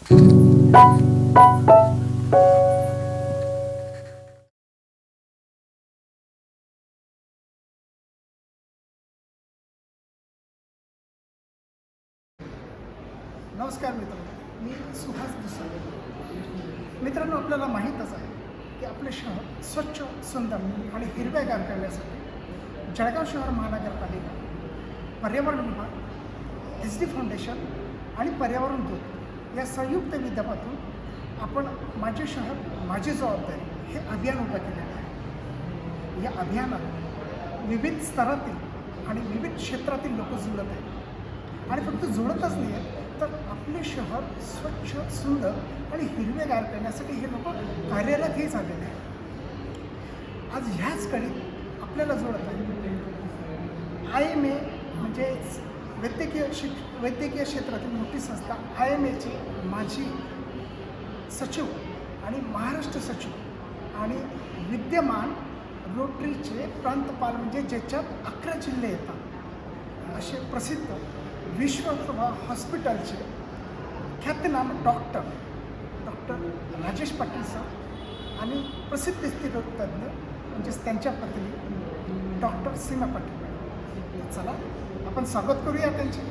नमस्कार मित्रांनो, मी सुहास दुसरे. मित्रांनो, आपल्याला माहीतच आहे की आपले शहर स्वच्छ, सुंदर आणि हिरवेगार करण्यासाठी जळगाव शहर महानगरपालिका, पर्यावरण विभाग, SD फाउंडेशन आणि पर्यावरण दूत या संयुक्त विद्यमातून आपण माझे शहर माझी जबाबदारी हे अभियान उभं केलेलं आहे. या अभियानात विविध स्तरातील आणि विविध क्षेत्रातील लोक जुळत आहेत आणि फक्त जुळतच नाही आहेत, तर आपले शहर स्वच्छ, सुंदर आणि हिरवेगार करण्यासाठी हे लोक कार्यरतही झालेले आहेत. आज ह्याच कडी आपल्याला जोडत आहे IMA, म्हणजेच वैद्यकीय क्षेत्रातील मोठी संस्था IMAचे माजी सचिव आणि महाराष्ट्र सचिव आणि विद्यमान रोटरीचे प्रांतपाल, म्हणजे ज्याच्यात 11 जिल्हे येतात असे प्रसिद्ध विश्वप्रभा हॉस्पिटलचे ख्यातनाम डॉक्टर राजेश पाटील सर आणि प्रसिद्ध स्त्रीरोगतज्ञ म्हणजेच त्यांच्या पत्नी डॉक्टर सीमा पाटील. चला आपण स्वागत करूया त्यांचे.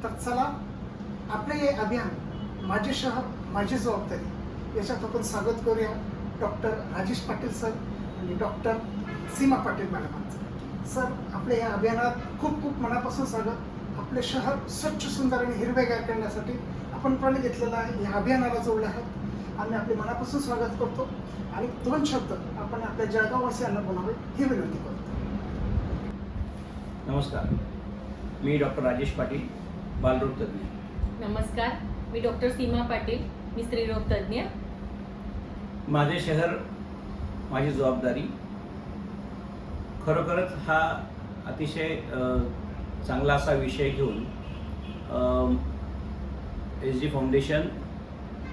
तर चला, आपले हे अभियान माझे शहर माझी जबाबदारी याच्यात आपण स्वागत करूया डॉक्टर राजेश पाटील सर आणि डॉक्टर सीमा पाटील मॅडमांचं. सर, आपल्या या अभियानात खूप खूप मनापासून स्वागत. आपले शहर स्वच्छ, सुंदर आणि हिरवेगार करण्यासाठी आपण प्रण घेतलेला आहे. या अभियानाला जोडले आहात. आम्ही आपले मनापासून स्वागत करतो आणि 2 शब्द आपण आपल्या जळगाववासियांना बोलावे ही विनंती करतो. नमस्कार, मी डॉक्टर राजेश पाटील, बालरोग तज्ञ. नमस्कार, मी डॉक्टर सीमा पाटील, मी स्त्रीरोग तज्ञ. माझे शहर माझी जबाबदारी. खरोखरच हा अतिशय चांगला असा विषय घेऊन SD फाउंडेशन,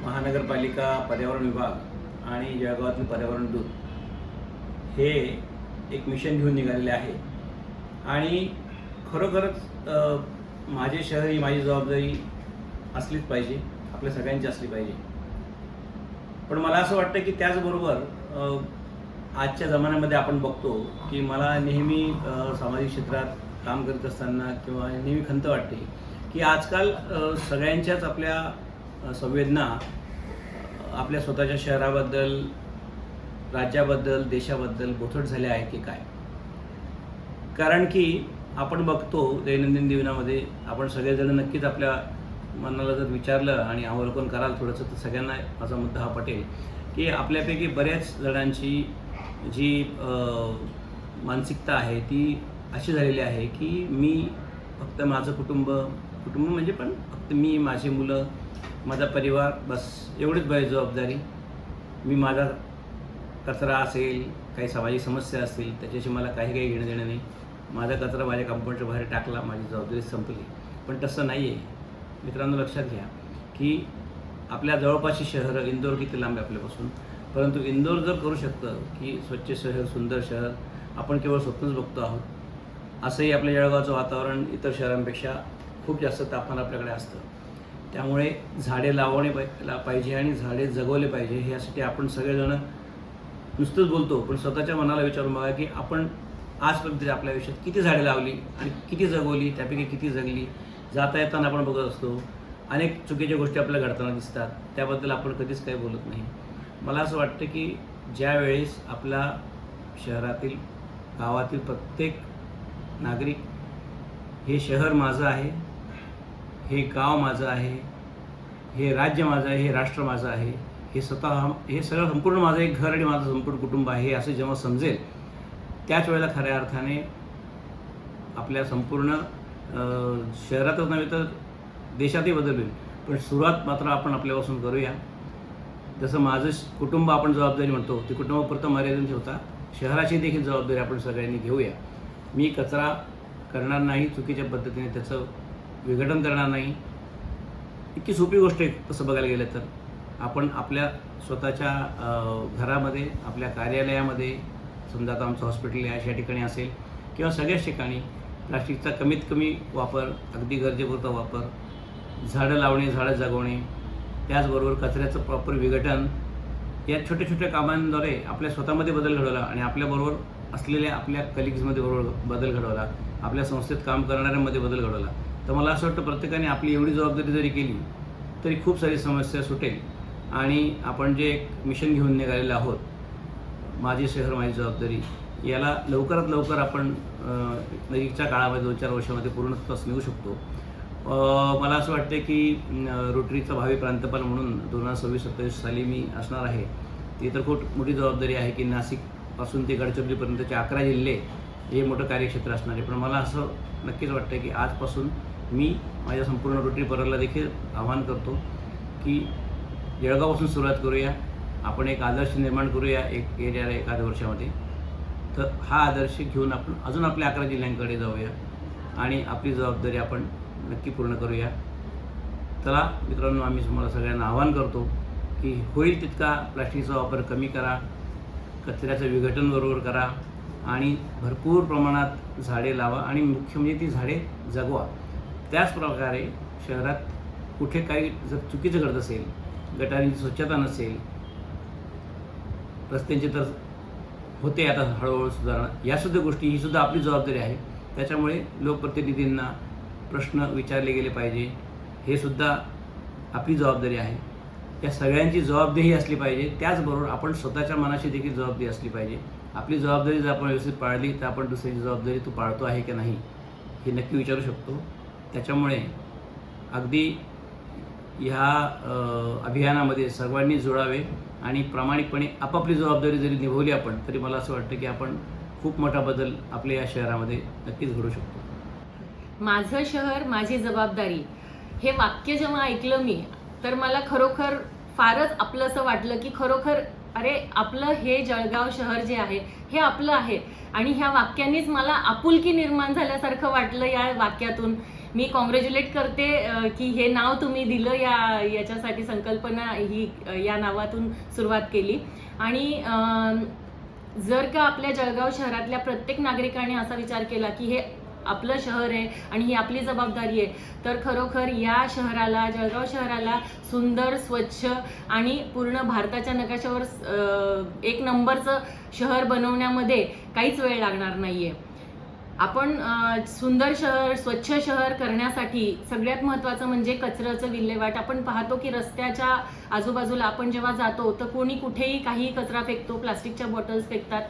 महानगरपालिका, पर्यावरण विभाग आणि जळगावातील पर्यावरण दूत हे एक मिशन घेऊन निघालेले आहे. आणि खरोखरच माझे शहर ही माझी जबाबदारी असलीच पाहिजे, आपल्या सगळ्यांची असली पाहिजे. पण मला असं वाटतं की त्याचबरोबर आजच्या जमान्यामध्ये आपण बघतो की मला नेहमी सामाजिक क्षेत्रात काम करत असताना किंवा नेहमी खंत वाटते की आजकाल सगळ्यांच्याच आपल्या संवेदना आपल्या स्वतःच्या शहराबद्दल, राज्याबद्दल, देशाबद्दल बोथट झाल्या आहेत की काय. कारण की आपण बघतो दैनंदिन जीवनामध्ये आपण सगळेजण नक्कीच आपल्या मनाला जर विचारलं आणि अवलोकन कराल थोडंसं, तर सगळ्यांना माझा मुद्दा हा पटेल की आपल्यापैकी बऱ्याच जणांची जी मानसिकता आहे ती अशी झालेली आहे की मी फक्त माझं कुटुंब म्हणजे पण फक्त मी, माझी मुलं, माझा परिवार, बस एवढीच बाई जबाबदारी. मी माझा कचरा असेल, काही सामाजिक समस्या असतील, त्याच्याशी मला काही घेणं देणं नाही. माझा कचरा माझ्या कंपाऊंडच्या बाहेर टाकला, माझी जबाबदारी संपली. पण तसं नाही आहे. मित्रांनो लक्षात घ्या की आपल्या जवळपासची शहरं, इंदोर किती लांब आहे आपल्यापासून, परंतु इंदोर जर करू शकतं की स्वच्छ शहर, सुंदर शहर, आपण केवळ स्वप्नच बघतो आहोत. असंही आपल्या जळगावचं वातावरण इतर शहरांपेक्षा खूप जास्त तापमान आपल्याकडे असतं. त्यामुळे झाडे लावणे पाहिजे आणि झाडे जगवले पाहिजे. ह्यासाठी आपण सगळेजण नुसतंच बोलतो, पण स्वतःच्या मनाला विचारून बघा की आपण आजपर्यंत आपल्या आयुष्यात किती झाडे लावली आणि किती जगवली, त्यापैकी किती जगली. जाता येताना आपण बघत असतो, अनेक चुकीच्या गोष्टी आपल्याला घडताना दिसतात, त्याबद्दल आपण कधीच काही बोलत नाही. मला असं वाटतं की ज्या वेळेस आपल्या शहरातील, गावातील प्रत्येक नागरिक हे शहर माझं आहे, हे गाव माझं आहे, हे राज्य माझं आहे, हे राष्ट्र माझं आहे, हे हे सगळं संपूर्ण माझं एक घर आणि माझं संपूर्ण कुटुंब आहे, हे असं जेव्हा समजेल त्याच वेळेला खऱ्या अर्थाने आपल्या संपूर्ण शहरातच नव्हे तर देशातही बदल होईल. पण सुरुवात मात्र आपण आपल्यापासून करूया. जसं माझं कुटुंब आपण जबाबदारी म्हणतो, ती कुटुंबापुरतं मर्यादित ठेवता शहराची देखील जबाबदारी आपण सगळ्यांनी घेऊया. मी कचरा करणार नाही, चुकीच्या पद्धतीने त्याचं विघटन करणार नाही. इतकी सोपी गोष्ट आहे तसं बघायला गेलं तर. आपण आपल्या स्वतःच्या घरामध्ये, आपल्या कार्यालयामध्ये, समजा आता आमचं हॉस्पिटल आहे अशा ठिकाणी असेल किंवा सगळ्याच ठिकाणी प्लास्टिकचा कमीत कमी वापर, अगदी गरजेपुरता वापर, झाडं लावणे, झाडं जगवणे, त्याचबरोबर कचऱ्याचं प्रॉपर विघटन, या छोट्या छोट्या कामांद्वारे आपल्या स्वतःमध्ये बदल घडवला आणि आपल्याबरोबर असलेल्या आपल्या कलिग्समध्ये बरोबर बदल घडवला, आपल्या संस्थेत काम करणाऱ्यांमध्ये बदल घडवला. तर मला असं वाटतं प्रत्येकाने आपली एवढी जबाबदारी जरी केली तरी खूप सारी समस्या सुटेल. आणि आपण जे एक मिशन घेऊन निघालेलं आहोत, माझे शहर माझी जबाबदारी, याला लवकरात लवकर आपण नजीकच्या काळामध्ये 2-4 वर्षामध्ये पूर्णत्वास नेऊ शकतो. मला असं वाटतं की रोटरीचा भावी प्रांतपाल म्हणून 2026-27 साली मी असणार आहे. ती तर खूप मोठी जबाबदारी आहे की नाशिकपासून ते गडचिरोलीपर्यंतचे 11 जिल्हे हे मोठं कार्यक्षेत्र असणार आहे. पण मला असं नक्कीच वाटतं की आजपासून मी माझ्या संपूर्ण रोटरी परिवाराला देखील आवाहन करतो की जळगावपासून सुरुवात करूया. आपण एक आदर्श निर्माण करूया एक एरियाला एखाद्या वर्षामध्ये. तर हा आदर्श घेऊन आपण अजून आपल्या 11 जिल्ह्यांकडे जाऊया आणि आपली जबाबदारी आपण नक्की पूर्ण करूया. चला मित्रांनो, आम्ही तुम्हाला सगळ्यांना आवाहन करतो की होईल तितका प्लास्टिकचा वापर कमी करा, कचऱ्याचं विघटन बरोबर करा आणि भरपूर प्रमाणात झाडे लावा आणि मुख्य म्हणजे ती झाडे जगवा. त्याचप्रकारे शहरात कुठे काही जर चुकीचं घडत असेल, गटारींची स्वच्छता नसेल, रस्त्यांची तर होते आता हळूहळू सुधारणा, यासुद्धा गोष्टी ही सुद्धा आपली जबाबदारी आहे. त्याच्यामुळे लोकप्रतिनिधींना प्रश्न विचारले गेले पाहिजे, हे सुद्धा आपली जबाबदारी आहे. या सगळ्यांची जबाबदारी असली पाहिजे. त्याचबरोबर आपण स्वतःच्या मनाची देखील जबाबदारी असली पाहिजे. आपली जबाबदारी जर आपण व्यवस्थित पाळली तर आपण दुसऱ्याची जबाबदारी तू पाळतो आहे की नाही हे नक्की विचारू शकतो. त्याच्यामुळे अगदी ह्या अभियानामध्ये सर्वांनी जोडावे आणि प्रामाणिकपणे आपापली जबाबदारी जरी निभावली आपण, तरी मला असं वाटतं की आपण खूप मोठा बदल आपल्या या शहरामध्ये नक्कीच घडू शकतो. माझं शहर माझी जबाबदारी हे वाक्य जेव्हा ऐकलं मी, तर मला खरोखर फारच आपलंसं वाटलं की खरोखर अरे आपलं हे जळगाव शहर जे आहे हे आपलं आहे. आणि ह्या वाक्यांनीच मला आपुलकी निर्माण झाल्यासारखं वाटलं. या वाक्यातून मी कॉंग्रॅच्युलेट करते की हे नाव तुम्ही दिलं, याच्यासाठी संकल्पना ही या नावातून सुरुवात केली. आणि जर का आपल्या जळगाव शहरातल्या प्रत्येक नागरिकाने असा विचार केला की हे आपलं शहर आहे आणि ही आपली जबाबदारी आहे, तर खरोखर या शहराला, जळगाव शहराला सुंदर, स्वच्छ आणि पूर्ण भारताच्या नकाशावर एक नंबरचं शहर बनवण्यामध्ये काहीच वेळ लागणार नाहीये. आपण सुंदर शहर, स्वच्छ शहर करण्यासाठी सगळ्यात महत्त्वाचं म्हणजे कचऱ्याचं विल्हेवाट. आपण पाहतो की रस्त्याच्या आजूबाजूला आपण जेव्हा जातो तर कोणी कुठेही काही कचरा फेकतो, प्लास्टिकच्या बॉटल्स फेकतात.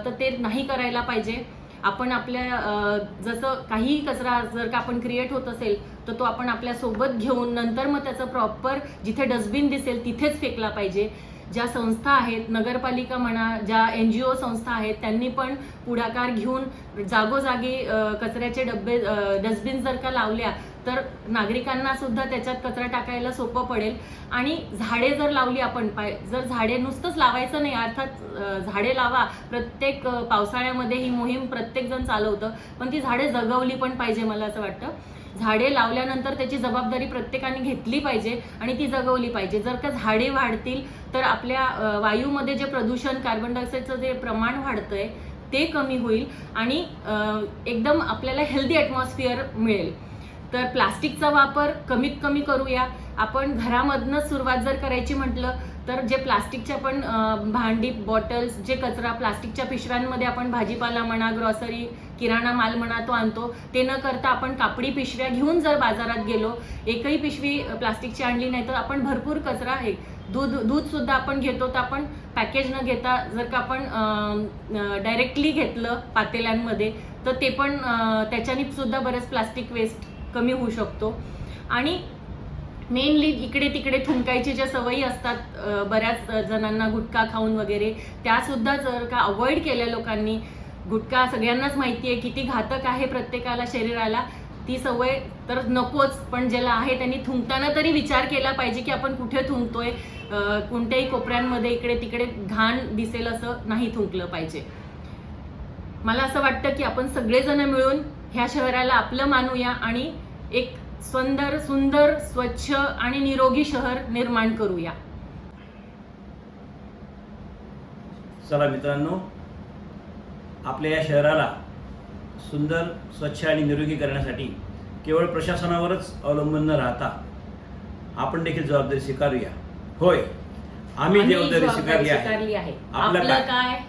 तर ते नाही करायला पाहिजे. आपण आपल्या जसं काही कचरा जर का आपण क्रिएट होत असेल तर तो आपण आपल्या सोबत घेऊन नंतर मग त्याचं प्रॉपर जिथे डस्टबिन दिसेल तिथेच फेकला पाहिजे. ज्या संस्था आहेत, नगरपालिका म्हणा, ज्या NGO संस्था आहेत, त्यांनी पण पुढाकार घेऊन जागोजागी कचऱ्याचे डबे, डस्टबिन जर का लावल्या तर नागरिकांना सुद्धा त्याच्यात कचरा टाकायला सोपं पडेल. आणि झाडे जर लावली आपण, जर झाडे नुसतंच लावायचं नाही, अर्थात झाडे लावा, प्रत्येक पावसाळ्यामध्ये ही मोहीम प्रत्येक जण चालवतं, पण ती झाडे जगवली पण पाहिजे मला असं वाटतं. झाडे लावल्यानंतर त्याची जबाबदारी प्रत्येकाने घेतली पाहिजे आणि ती जगवली पाहिजे. जर का झाडे वाढतील तर आपल्या वायूमध्ये जे प्रदूषण, कार्बन डायऑक्साईडचं जे प्रमाण वाढतंय ते कमी होईल आणि एकदम आपल्याला हेल्दी ॲटमॉस्फिअर मिळेल. तर प्लास्टिकचा वापर कमीत कमी करूया. आपण घरामधनंच सुरुवात जर करायची म्हटलं तर जे प्लास्टिकच्या पण भांडी, बॉटल्स, जे कचरा प्लास्टिकच्या पिशव्यांमध्ये आपण भाजीपाला म्हणा, ग्रॉसरी, किराणा माल म्हणा तो आणतो, ते न करता आपण कापडी पिशव्या घेऊन जर बाजारात गेलो, एकही पिशवी प्लास्टिकची आणली नाही तर आपण भरपूर कचरा आहे. दूध सुद्धा आपण घेतो तर आपण पॅकेज न घेता जर का आपण डायरेक्टली घेतलं पातेल्यांमध्ये तर ते पण त्याच्याने सुद्धा बरेच प्लास्टिक वेस्ट कमी होऊ शकतो. आणि मेनली इकडे तिकडे थुंकायची ज्या सवयी असतात बऱ्याच जणांना गुटखा खाऊन वगैरे, त्या सुद्धा जर का अवॉइड केल्या लोकांनी, गुटखा सगळ्यांनाच माहिती आहे किती घातक आहे प्रत्येकाला शरीराला, ती सवय तर नकोच, पण ज्याला आहे त्यांनी थुंकताना तरी विचार केला पाहिजे की आपण कुठे थुंकतोय. कोणत्याही कोपऱ्यांमध्ये इकडे तिकडे घाण दिसेल असं नाही थुंकलं पाहिजे. मला असं वाटतं की आपण सगळेजण मिळून ह्या शहराला आपलं मानूया आणि एक सुंदर, स्वच्छ आणि निरोगी शहर निर्माण करूया. चला मित्रांनो, आपल्या या शहराला सुंदर, स्वच्छ आणि निरोगी करण्यासाठी केवळ प्रशासनावरच अवलंबून न राहता आपण देखील जबाबदारी स्वीकारूया. होय, आम्ही जबाबदारी स्वीकारली आहे. आपलं काय